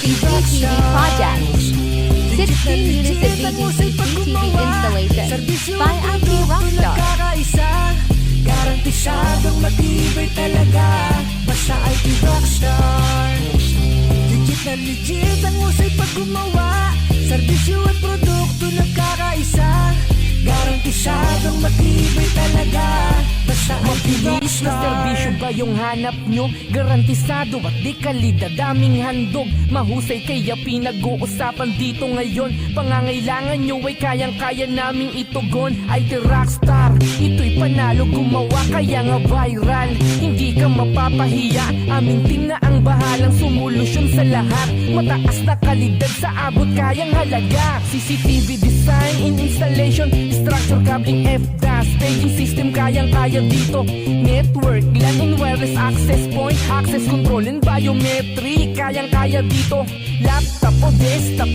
CCTV project. 16 units of VGCCTV installation by IT Rockstar. Garantisadong matibay talaga, basta IT Rockstar. Legit ang usay pag gumawa, serbisyo at produkto nagkakaisa. Garantisadong matibay talaga, basta mabilis na serbisyo ba yung hanap nyo? Garantisado at di kalidad, daming handog, mahusay kaya pinag-uusapan dito ngayon. Pangangailangan nyo ay kayang-kaya naming itugon. IT Rockstar, ito'y panalo gumawa kaya nga viral. Hindi ka mapapahiya, aming team na ang bahalang sumulusyon sa lahat. Mataas na kalidad sa abot kayang halaga. CCTV design in installation, structure cabling FDAS, staging system kayang-kaya dito. Network, LAN and wireless access point, access control and biometric kayang-kaya dito. Laptop o desktop